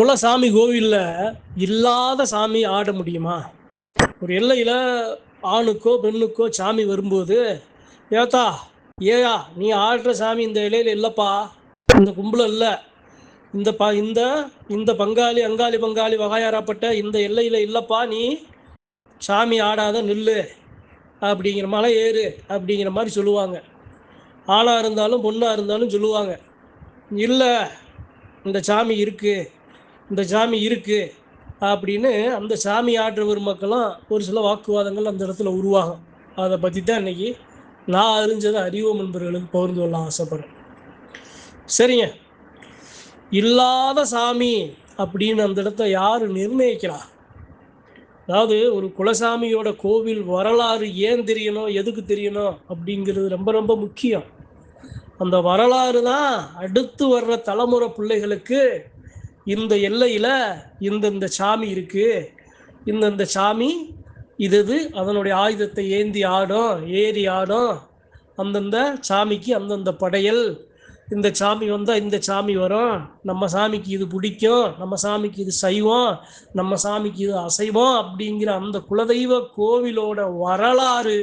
குலசாமி கோவில்ல இல்லாத சாமி ஆட முடியுமா? ஒரு எல்லையில ஆணுக்கோ பெண்ணுக்கோ சாமி வரும்போது, ஏத்தா ஏயா நீ ஆடுற சாமி இந்த இலையில இல்லப்பா, இந்த கும்பல இல்ல, இந்த இந்த பங்காளி அங்காளி பங்காளி வகையாராப்பட்ட இந்த எல்லையில இல்லப்பா, நீ சாமி ஆடாத நில்லு அப்படிங்கிற மலை ஏறு அப்படிங்கிற மாதிரி சொல்லுவாங்க. ஆணா இருந்தாலும் பொண்ணா இருந்தாலும் சொல்லுவாங்க. இல்ல, இந்த சாமி இருக்கு, இந்த சாமி இருக்கு அப்படின்னு அந்த சாமி ஆடுறவர் மக்களும் ஒரு சில வாக்குவாதங்கள் அந்த இடத்துல உருவாகும். அதை பற்றி தான் இன்னைக்கு நான் அறிஞ்சதை அறிவோம் நண்பர்களுக்கு பகிர்ந்து கொள்ள ஆசைப்படுறேன். சரிங்க, இல்லாத சாமி அப்படின்னு அந்த இடத்த யார் நிர்ணயிக்கிறா? அதாவது ஒரு குலசாமியோட கோவில் வரலாறு ஏன் தெரியணும், எதுக்கு தெரியணும் அப்படிங்கிறது ரொம்ப ரொம்ப முக்கியம். அந்த வரலாறு தான் அடுத்து வர்ற தலைமுறை பிள்ளைகளுக்கு இந்த எல்லையில் இந்தந்த சாமி இருக்குது, இந்தந்த சாமி இது அதனுடைய ஆயுதத்தை ஏந்தி ஆடும், ஏறி ஆடும், அந்தந்த சாமிக்கு அந்தந்த படையல், இந்த சாமி வந்தால் இந்த சாமி வரும், நம்ம சாமிக்கு இது பிடிக்கும், நம்ம சாமிக்கு இது சைவம், நம்ம சாமிக்கு இது அசைவம் அப்படிங்கிற அந்த குலதெய்வ கோவிலோட வரலாறு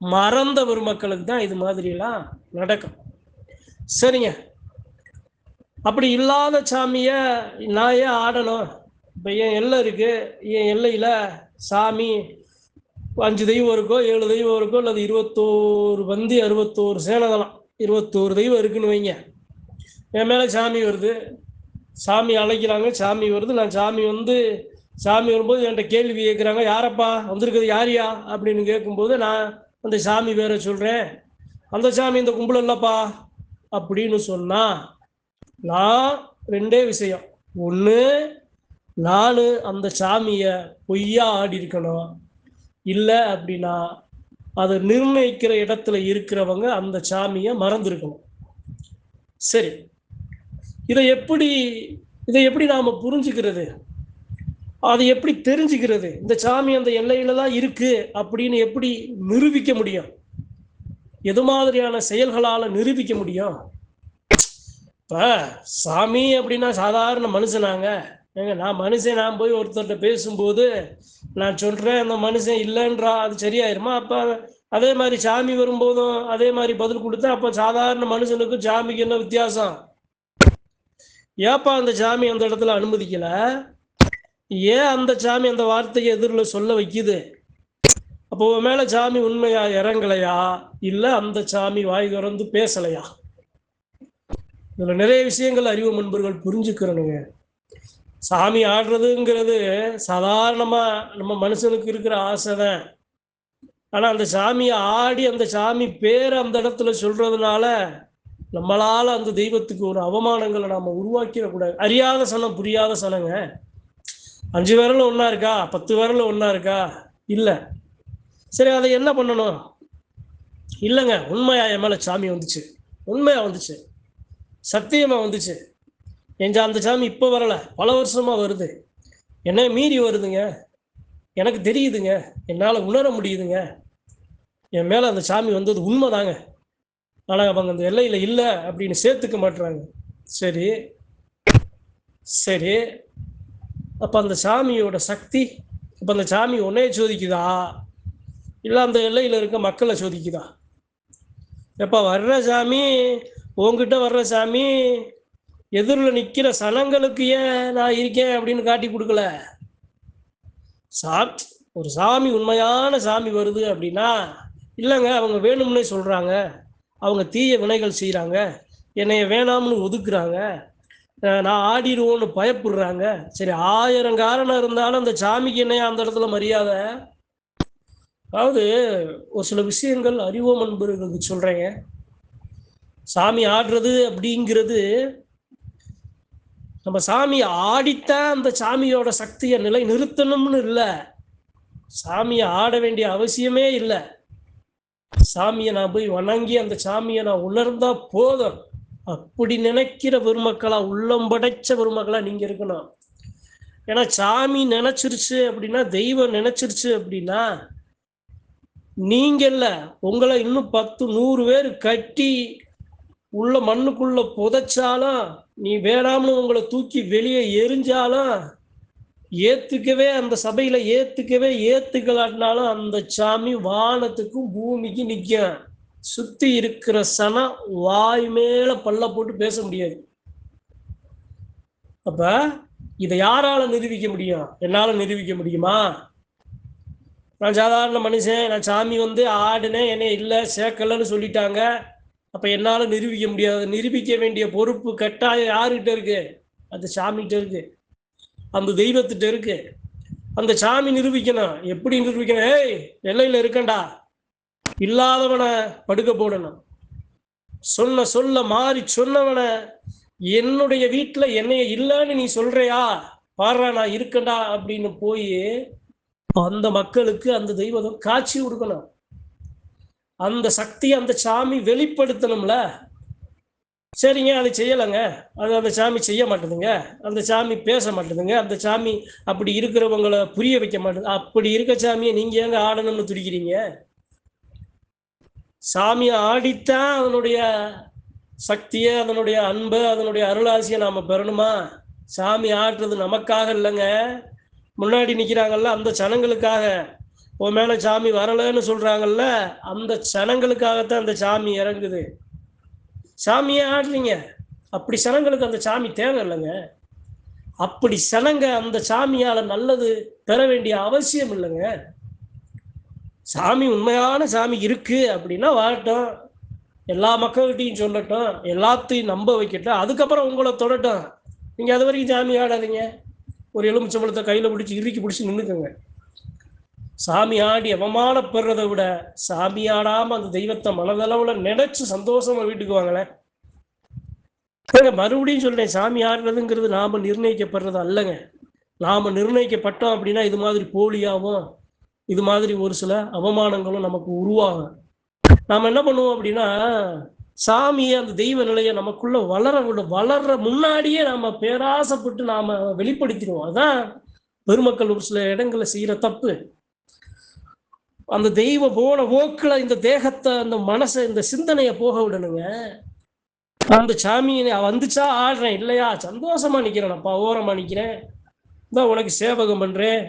மறந்த பெருமக்களுக்கு தான் இது மாதிரியெல்லாம் நடக்கும். சரிங்க, அப்படி இல்லாத சாமியை நான் ஏன் ஆடணும்? இப்போ என் எல்லை இருக்குது, என் எல்லையில் சாமி 5 தெய்வம் இருக்கோ 7 தெய்வம் இருக்கோ அல்லது 21 பந்தி 61 சேனதெல்லாம் 21 தெய்வம் இருக்குன்னு வைங்க. என் மேலே சாமி வருது, சாமி அழைக்கிறாங்க, சாமி வருது, நான் சாமி வரும்போது என்கிட்ட கேள்வி கேட்குறாங்க, யாரப்பா வந்திருக்குது, யாரியா அப்படின்னு கேட்கும்போது நான் அந்த சாமி வேற சொல்கிறேன், அந்த சாமி இந்த கும்பல் இல்லைப்பா அப்படின்னு சொன்னால் நான் ரெண்டே விஷயம். ஒன்று, நான் அந்த சாமியை பொய்யா ஆடி இருக்கணும். இல்லை அப்படின்னா அதை நிர்ணயிக்கிற இடத்துல இருக்கிறவங்க அந்த சாமியை மறந்துருக்கணும். சரி, இதை எப்படி நாம் புரிஞ்சுக்கிறது? அதை எப்படி தெரிஞ்சுக்கிறது? இந்த சாமி அந்த எல்லையில தான் இருக்கு அப்படின்னு எப்படி நிரூபிக்க முடியும்? எது மாதிரியான செயல்களால் நிரூபிக்க முடியும்? இப்போ சாமி அப்படின்னா சாதாரண மனுஷனாங்க. ஏங்க, நான் மனுஷன், நான் போய் ஒருத்தர்கிட்ட பேசும்போது நான் சொல்கிறேன், அந்த மனுஷன் இல்லைன்றா, அது சரியாயிருமா? அப்போ அதே மாதிரி சாமி வரும்போதும் அதே மாதிரி பதில் கொடுத்தா அப்போ சாதாரண மனுஷனுக்கும் சாமிக்கு என்ன வித்தியாசம்? ஏப்பா அந்த சாமி அந்த இடத்துல அனுமதிக்கலை? ஏன் அந்த சாமி அந்த வார்த்தையை எதிரில் சொல்ல வைக்குது? அப்போ மேலே சாமி உண்மையா இறங்கலையா, இல்லை அந்த சாமி வாய் திறந்து பேசலையா? இதில் நிறைய விஷயங்கள் அறிவு நண்பர்கள் புரிஞ்சுக்கிறனுங்க. சாமி ஆடுறதுங்கிறது சாதாரணமாக நம்ம மனுஷனுக்கு இருக்கிற ஆசை தான். ஆனால் அந்த சாமியை ஆடி அந்த சாமி பேரை அந்த இடத்துல சொல்கிறதுனால நம்மளால் அந்த தெய்வத்துக்கு ஒரு அவமானங்களை நாம் உருவாக்கிடக்கூடாது. அறியாத சனம் புரியாத சனங்க. 5 விரலும் ஒன்றா இருக்கா, 10 விரலும் ஒன்றா இருக்கா? இல்லை. சரி, அதை என்ன பண்ணணும்? இல்லைங்க, உண்மையாக என் மேலே சாமி வந்துச்சு, உண்மையாக வந்துச்சு, சத்தியமாக வந்துச்சு. அந்த சாமி இப்போ வரலை, பல வருஷமாக வருது, என்ன மீறி வருதுங்க, எனக்கு தெரியுதுங்க, என்னால் உணர முடியுதுங்க, என் மேலே அந்த சாமி வந்தது உண்மைதாங்க. ஆனால் அவங்க அந்த எல்லையில் இல்லை அப்படின்னு சேர்த்துக்க மாட்டுறாங்க. சரி சரி, அப்போ அந்த சாமியோட சக்தி, அப்போ அந்த சாமி உன்னைய சோதிக்குதா, இல்லை அந்த எல்லையில் இருக்க மக்களை சோதிக்குதா? எப்போ வர்ற சாமி, உங்ககிட்ட வர்ற சாமி எதிரில் நிற்கிற சனங்களுக்கு ஏன் நான் இருக்கேன் அப்படின்னு காட்டி கொடுக்கல. ஒரு சாமி, உண்மையான சாமி வருது அப்படின்னா, இல்லைங்க அவங்க வேணும்னே சொல்கிறாங்க, அவங்க தீய வினைகள் செய்கிறாங்க, என்னைய வேணாம்னு ஒதுக்குறாங்க, நான் ஆடிடுவோன்னு பயப்படுறாங்க. சரி, 1000 காரணம் இருந்தாலும் அந்த சாமிக்கு என்னையா அந்த இடத்துல மரியாதை? அதாவது ஒரு சில விஷயங்கள் அறிவோம் நண்பர்களுக்கு சொல்கிறேங்க. சாமி ஆடுறது அப்படிங்கிறது, நம்ம சாமி ஆடித்தான் அந்த சாமியோட சக்தியை நிலை நிறுத்தணும்னு இல்லை, சாமியை ஆட வேண்டிய அவசியமே இல்லை. சாமியை நான் போய் வணங்கி அந்த சாமியை நான் உணர்ந்தா போதும் அப்படி நினைக்கிற பெருமக்களா, உள்ளம் படைச்ச பெருமக்களா நீங்க இருக்கணும். ஏன்னா சாமி நினைச்சிருச்சு அப்படின்னா, தெய்வம் நினைச்சிருச்சு அப்படின்னா, நீங்க இல்லை, உங்களை இன்னும் 10 100 பேர் கட்டி உள்ள மண்ணுக்குள்ள புதைச்சாலும் நீ வேணாம்னு உங்களை தூக்கி வெளியே எரிஞ்சாலும் ஏத்துக்கவே, அந்த சபையில ஏத்துக்கலாட்டினாலும் அந்த சாமி வானத்துக்கும் பூமிக்கும் நிற்கும். சுத்தி இருக்கிற சனம் வாய் மேல பல்ல போட்டு பேச முடியாது. அப்ப இதை யாரால நிரூபிக்க முடியும்? என்னால நிரூபிக்க முடியுமா? நான் சாதாரண மனுஷன், நான் சாமி ஆடுனேன், என்னை இல்லை சேர்க்கலன்னு சொல்லிட்டாங்க. அப்ப என்னால நிரூபிக்க முடியாது. நிரூபிக்க வேண்டிய பொறுப்பு கட்டாயம் யாருகிட்ட இருக்கு? அந்த சாமிகிட்ட இருக்கு, அந்த தெய்வத்திட்ட இருக்கு. அந்த சாமி நிரூபிக்கணும். எப்படி நிரூபிக்கணும்? ஏய், எல்லையில இருக்கண்டா, இல்லாதவனை படுக்க போடணும். சொல்ல மாறி சொன்னவனை, என்னுடைய வீட்டுல என்னைய இல்லைன்னு நீ சொல்றியா, பாடுறா நான் இருக்கண்டா அப்படின்னு போய் அந்த மக்களுக்கு அந்த தெய்வம் காட்சி கொடுக்கணும். அந்த சக்தியை அந்த சாமி வெளிப்படுத்தணும்ல. சரிங்க, அது செய்யலைங்க, அந்த சாமி செய்ய மாட்டேதுங்க, அந்த சாமி பேச மாட்டேதுங்க, அந்த சாமி அப்படி இருக்கிறவங்களை புரிய வைக்க மாட்டேது. அப்படி இருக்க சாமியை நீங்க ஏங்க ஆடணும்னு துடிக்கிறீங்க? சாமியை ஆடித்தான் அதனுடைய சக்தியை, அதனுடைய அன்பை, அதனுடைய அருளாசியை நாம பெறணுமா? சாமி ஆடுறது நமக்காக இல்லைங்க. முன்னாடி நிற்கிறாங்கல்ல அந்த சனங்களுக்காக. உன் மேல சாமி வரலன்னு சொல்றாங்கல்ல, அந்த சனங்களுக்காகத்தான் அந்த சாமி இறங்குது. சாமியே ஆடுறீங்க, அப்படி சனங்களுக்கு அந்த சாமி தேவை இல்லைங்க. அப்படி சனங்க அந்த சாமியால நல்லது பெற வேண்டிய அவசியம் இல்லைங்க. சாமி உண்மையான சாமி இருக்கு அப்படின்னா வாழட்டும், எல்லா மக்கள்கிட்டையும் சொல்லட்டும், எல்லாத்தையும் நம்ப வைக்கட்டும், அதுக்கப்புறம் உங்களை தொடட்டும். நீங்க அது வரைக்கும் சாமி ஆடாதீங்க. ஒரு எலுமிச்சம்பழத்தை கையில பிடிச்சி இறுக்கி பிடிச்சி நின்றுக்குங்க. சாமி ஆடி அவமானப்படுறதை விட சாமி ஆடாம அந்த தெய்வத்தை மனதளவுல நினைச்சு சந்தோஷமா வீட்டுக்கு வாங்களேன். மறுபடியும் சொல்றேன், சாமி ஆடுறதுங்கிறது நாம நிர்ணயிக்கப்படுறது அல்லங்க. நாம நிர்ணயிக்கப்பட்டோம் அப்படின்னா இது மாதிரி போலியாவும் இது மாதிரி ஒரு சில அவமானங்களும் நமக்கு உருவாகும். நாம என்ன பண்ணுவோம் அப்படின்னா, சாமியை அந்த தெய்வ நிலையை நமக்குள்ள வளர்ற முன்னாடியே நாம பேராசப்பட்டு நாம வெளிப்படுத்திடுவோம். அதான் பெருமக்கள் ஒரு சில இடங்களை செய்யற தப்பு. அந்த தெய்வ போன போக்குல இந்த தேகத்தை, அந்த மனசை, இந்த சிந்தனையை போக விடணுங்க. அந்த சாமியை வந்துச்சா ஆடுறேன், இல்லையா சந்தோஷமா நிக்கிறேன்ப்பா, ஓரமா நிக்கிறேன், தான் உனக்கு சேவகம் பண்றேன்,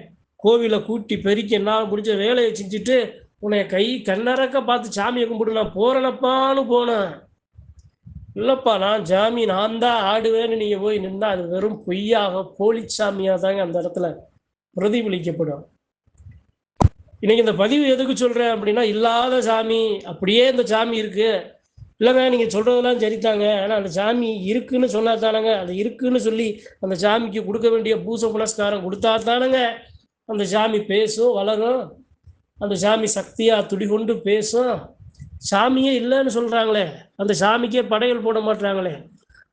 கோவிலை கூட்டி பெருக்கி என்னால் முடிஞ்ச வேலையை செஞ்சுட்டு உன்னை கை கண்ணறக்க பார்த்து சாமியை கும்பிட்டு நான் போறேனப்பான்னு போனேன். இல்லப்பா நான் தான் ஆடுவேன்னு நீங்க போய் நின்றா அது வெறும் பொய்யாக போலி சாமியா தாங்க அந்த இடத்துல பிரதிபலிக்கப்படும். இன்னைக்கு இந்த பதிவு எதுக்கு சொல்றேன் அப்படின்னா, இல்லாத சாமி அப்படியே இந்த சாமி இருக்கு இல்லைங்க, நீங்க சொல்றதெல்லாம் சரித்தாங்க, ஆனா அந்த சாமி இருக்குன்னு சொன்னா தானங்க, அது இருக்குன்னு சொல்லி அந்த சாமிக்கு கொடுக்க வேண்டிய பூச புனஸ்காரம் கொடுத்தா தானங்க அந்த சாமி பேசும், வளரும், அந்த சாமி சக்தியா துடிகொண்டு பேசும். சாமியே இல்லைன்னு சொல்றாங்களே, அந்த சாமிக்கே படையல் போட மாட்டாங்களே,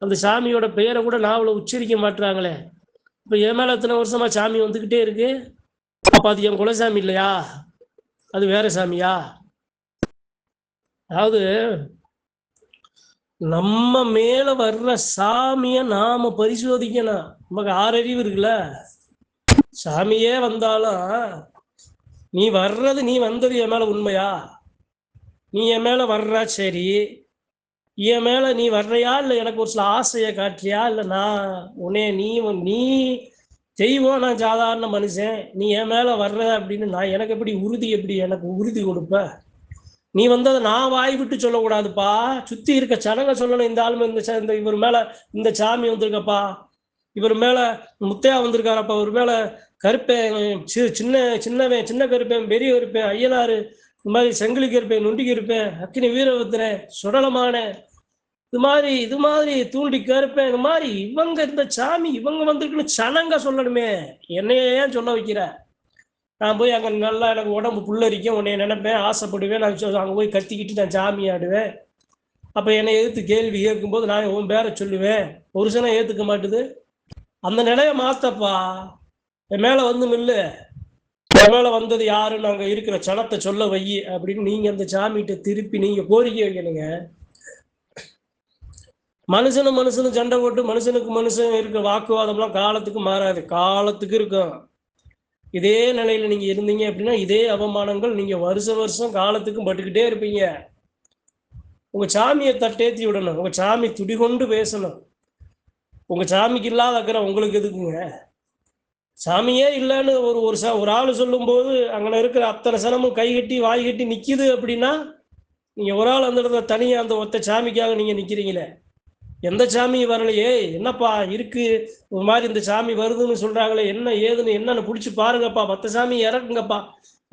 அந்த சாமியோட பெயரை கூட நாவல உச்சரிக்க மாட்டாங்களே. இப்ப என் மேல எத்தனை வருஷமா சாமி வந்துகிட்டே இருக்கு. அப்ப அது என் குலசாமி இல்லையா? அது வேற சாமியா? அதாவது நம்ம மேல வர்ற சாமிய நாம பரிசோதிக்கணும். நமக்கு 6 அறிவு இருக்குல்ல. சாமியே வந்தாலும் நீ வந்தது என் மேல உண்மையா? நீ என் மேல வர்றா, சரி, என் மேல நீ வர்றையா இல்லை எனக்கு ஒரு சில ஆசையை காட்டுறியா? இல்லை நான் உன்னே நீ தெய்வம், நான் சாதாரண மனுஷன், நீ என் மேல வர்ற அப்படின்னு நான் எனக்கு எனக்கு உறுதி கொடுப்ப? நீ வந்ததை நான் வாய் விட்டு சொல்லக்கூடாதுப்பா, சுத்தி இருக்க சனங்க சொல்லணும். இந்த ஆளுமை இந்த இவர் மேல இந்த சாமி வந்திருக்கப்பா, இவர் மேல முத்தையா வந்திருக்காரப்பா, இவர் மேல கருப்பேன், சின்ன கருப்பேன், பெரிய கருப்பேன், ஐயனாரு, இந்த மாதிரி செங்கிலி கருப்பேன், நொண்டி கருப்பேன், அக்கினி வீரபத்திரன், சுடலமான, இது மாதிரி தூண்டி கருப்பேன், இந்த மாதிரி இவங்க இந்த சாமி இவங்க வந்திருக்குன்னு சனங்க சொல்லணுமே. என்னைய ஏன் சொல்ல வைக்கிற? நான் போய் அங்கே நல்லா எனக்கு உடம்பு புல்லரிக்கும், உன்னைய நினைப்பேன், ஆசைப்படுவேன், நான் அங்கே போய் கத்திக்கிட்டு நான் சாமி ஆடுவேன். அப்போ என்னை எதிர்த்து கேள்வி கேட்கும்போது நான் உன் பேரை சொல்லுவேன். ஒரு சனம் ஏற்றுக்க மாட்டுது. அந்த நிலையை மாத்தப்பா, என் மேலே வந்து நில்லு, என் மேலே வந்தது யாருன்னு அங்கே இருக்கிற சனத்தை சொல்ல வை அப்படின்னு நீங்கள் அந்த சாமிகிட்ட திருப்பி நீங்கள் கோரிக்கை வைக்கணுங்க. மனுஷனும் சண்டை போட்டு மனுஷனுக்கு மனுஷன் இருக்க வாக்குவாதம்லாம் காலத்துக்கு மாறாது, காலத்துக்கு இருக்கும். இதே நிலையில நீங்க இருந்தீங்க அப்படின்னா இதே அவமானங்கள் நீங்க வருஷம் காலத்துக்கும் பட்டுக்கிட்டே இருப்பீங்க. உங்க சாமியை தட்டேத்தி விடணும், உங்க சாமி துடிகொண்டு பேசணும். உங்க சாமிக்கு இல்லாத அக்கறை உங்களுக்கு எதுக்குங்க? சாமியே இல்லைன்னு ஒரு ஆள் சொல்லும்போது அங்கே இருக்கிற அத்தனை சனமும் கை கட்டி வாய் கட்டி நிற்கிது அப்படின்னா, நீங்கள் ஒரு ஆள் அந்த இடத்துல தனியாக அந்த ஒத்த சாமிக்காக நீங்கள் நிற்கிறீங்களே, எந்த சாமியும் வரலையே, என்னப்பா இருக்கு ஒரு மாதிரி இந்த சாமி வருதுன்னு சொல்கிறாங்களே, என்ன ஏதுன்னு என்னன்னு பிடிச்சி பாருங்கப்பா, மற்ற சாமி இறக்குங்கப்பா,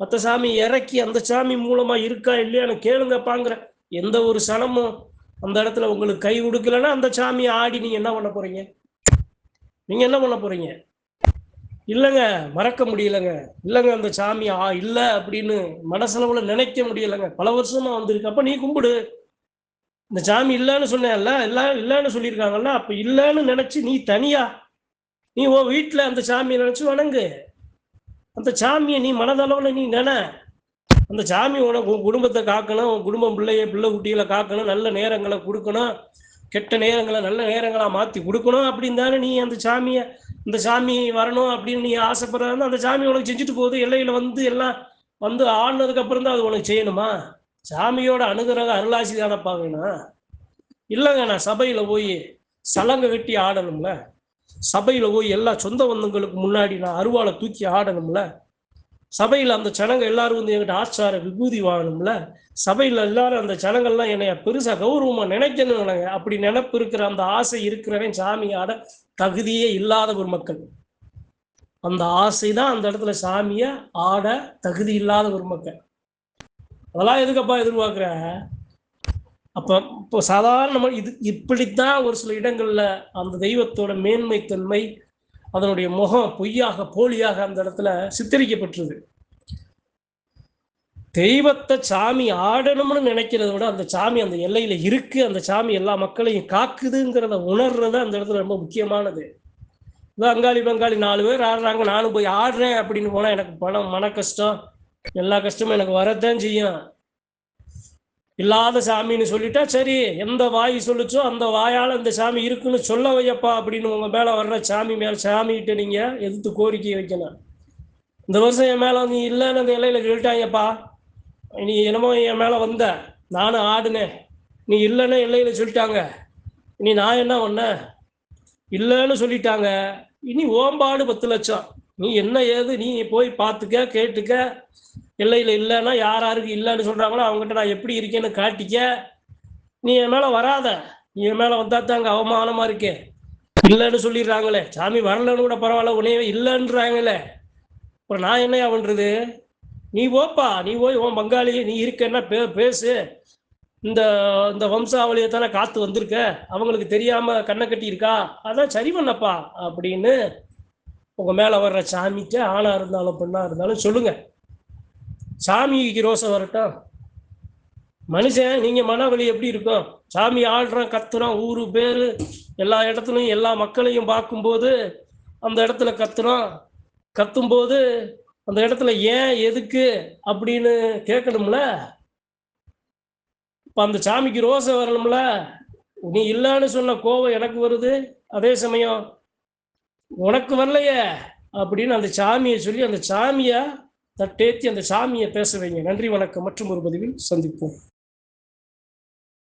மற்ற சாமி இறக்கி அந்த சாமி மூலமாக இருக்கா இல்லையான்னு கேளுங்கப்பாங்கிற எந்த ஒரு சனமும் அந்த இடத்துல உங்களுக்கு கை கொடுக்கலன்னா அந்த சாமியை ஆடி நீங்கள் என்ன பண்ண போகிறீங்க? நீங்கள் என்ன பண்ண போகிறீங்க? இல்லைங்க, மறக்க முடியலைங்க. இல்லைங்க, அந்த சாமி இல்லை அப்படின்னு மனசளவில் நினைக்க முடியலைங்க. பல வருஷமா வந்திருக்கு. அப்போ நீ கும்பிடு. இந்த சாமி இல்லைன்னு சொன்னேன்ல, இல்லைன்னு சொல்லியிருக்காங்கல்ல, அப்போ இல்லைன்னு நினச்சி நீ தனியா நீ உன் வீட்டில் அந்த சாமியை நினச்சி வணங்கு. அந்த சாமியை நீ மனதளவில் நீ அந்த சாமி உனக்கு உன் குடும்பத்தை காக்கணும், உன் குடும்பம் பிள்ளை குட்டிகளை காக்கணும், நல்ல நேரங்களை கொடுக்கணும், கெட்ட நேரங்களை நல்ல நேரங்களாக மாற்றி கொடுக்கணும் அப்படின்னு தானே நீ அந்த சாமியை இந்த சாமி வரணும் அப்படின்னு நீ ஆசைப்படுறா அந்த சாமி உனக்கு செஞ்சுட்டு போகுது. எல்லையில் வந்து எல்லாம் வந்து ஆடினதுக்கப்புறம் தான் அது உனக்கு செய்யணுமா? சாமியோட அனுகிரக அருளாசி தானப்பா வேணும். இல்லைங்க, நான் சபையில் போய் சலங்கை கட்டி ஆடணும்ல, சபையில் போய் எல்லா சொந்த பந்தங்களுக்கு முன்னாடி நான் அருவாளை தூக்கி ஆடணும்ல, சபையில் அந்த ஜனங்க எல்லாரும் வந்து என்கிட்ட ஆச்சார விபூதி வாங்கணும்ல, சபையில் எல்லாரும் அந்த ஜனங்கள்லாம் என்னைய பெருசாக கௌரவமாக நினைக்கணும்ல. அப்படி நினைப்பு இருக்கிற அந்த ஆசை இருக்கிறவன் சாமி ஆட தகுதியே இல்லாத ஒரு மக்கள். அந்த ஆசை தான் அந்த இடத்துல சாமியை ஆட தகுதி இல்லாத ஒரு மக்கள். அதெல்லாம் எதுக்கப்பா எதிர்பார்க்குற? அப்போ இப்போ சாதாரண இது இப்படித்தான் ஒரு சில இடங்கள்ல அந்த தெய்வத்தோட மேன்மைத்தன்மை அதனுடைய முகம் பொய்யாக போலியாக அந்த இடத்துல சித்தரிக்கப்பட்டுருது. தெய்வத்தை சாமி ஆடணும்னு நினைக்கிறத விட அந்த சாமி அந்த எல்லையில இருக்கு, அந்த சாமி எல்லா மக்களையும் காக்குதுங்கிறத உணர்றது அந்த இடத்துல ரொம்ப முக்கியமானது. அங்காளி பங்காளி 4 பேர் ஆடுறாங்க, நானும் போய் ஆடுறேன் அப்படின்னு போனா எனக்கு மன கஷ்டம், எல்லா கஷ்டமும் எனக்கு வரத்தான் செய்யும். இல்லாத சாமின்னு சொல்லிட்டா சரி, எந்த வாய் சொல்லிச்சோ அந்த வாயால் இந்த சாமி இருக்குன்னு சொல்ல வையப்பா அப்படின்னு உங்க மேல வர்ற சாமிகிட்ட நீங்க எதிர்த்து கோரிக்கை வைக்கணும். இந்த வருஷம் என் மேல நீ இல்லைன்னு அந்த இலையில சொல்லிட்டாங்கப்பா, நீ என்னமோ என் மேல வந்த, நானும் ஆடுனேன், நீ இல்லைன்னு எல்லையில சொல்லிட்டாங்க, இனி நான் என்ன பண்ண? இல்லைன்னு சொல்லிட்டாங்க, இனி ஓம்பாடு 10 லட்சம். நீ என்ன ஏது நீ போய் பார்த்துக்க கேட்டுக்க. எல்லையில் இல்லைன்னா யாருக்கு இல்லைன்னு சொல்கிறாங்களோ அவங்ககிட்ட நான் எப்படி இருக்கேன்னு காட்டிக்க. நீ என் மேலே வராத, நீ என் மேலே வந்தால் தாங்க அவமானமாக இருக்கே. இல்லைன்னு சொல்லிடுறாங்களே, சாமி வரலன்னு கூட பரவாயில்ல, உன்னையே இல்லைன்றாங்களே, அப்புறம் நான் என்னையா பண்ணுறது? நீ போப்பா, நீ போய் உன் பங்காளி நீ இருக்கன்னா பேசு. இந்த இந்த வம்சாவளியை தானே காத்து வந்திருக்க, அவங்களுக்கு தெரியாமல் கண்ணை கட்டி இருக்கா, அதான் சரி பண்ணப்பா அப்படின்னு உங்கள் மேலே வர்ற சாமிக்கு ஆணாக இருந்தாலும் பெண்ணாக இருந்தாலும் சொல்லுங்கள். சாமிக்கு ரோசம் வரட்டும். மனுஷன் நீங்கள் மனவழி எப்படி இருக்கும்? சாமி ஆடுறான், கத்துறான், ஊரு பேர் எல்லா இடத்துலையும் எல்லா மக்களையும் பார்க்கும்போது அந்த இடத்துல கத்தும்போது அந்த இடத்துல ஏன் எதுக்கு அப்படின்னு கேட்கணும்ல. இப்போ அந்த சாமிக்கு ரோசை வரணும்ல. நீ இல்லைன்னு சொன்ன கோவம் எனக்கு வருது, அதே சமயம் உனக்கு வரலையே அப்படின்னு அந்த சாமியை சொல்லி அந்த சாமியை தட்டேத்தி அந்த சாமியை பேச வைங்க. நன்றி, வணக்கம். மற்றும் ஒரு பதிவில் சந்திப்போம்.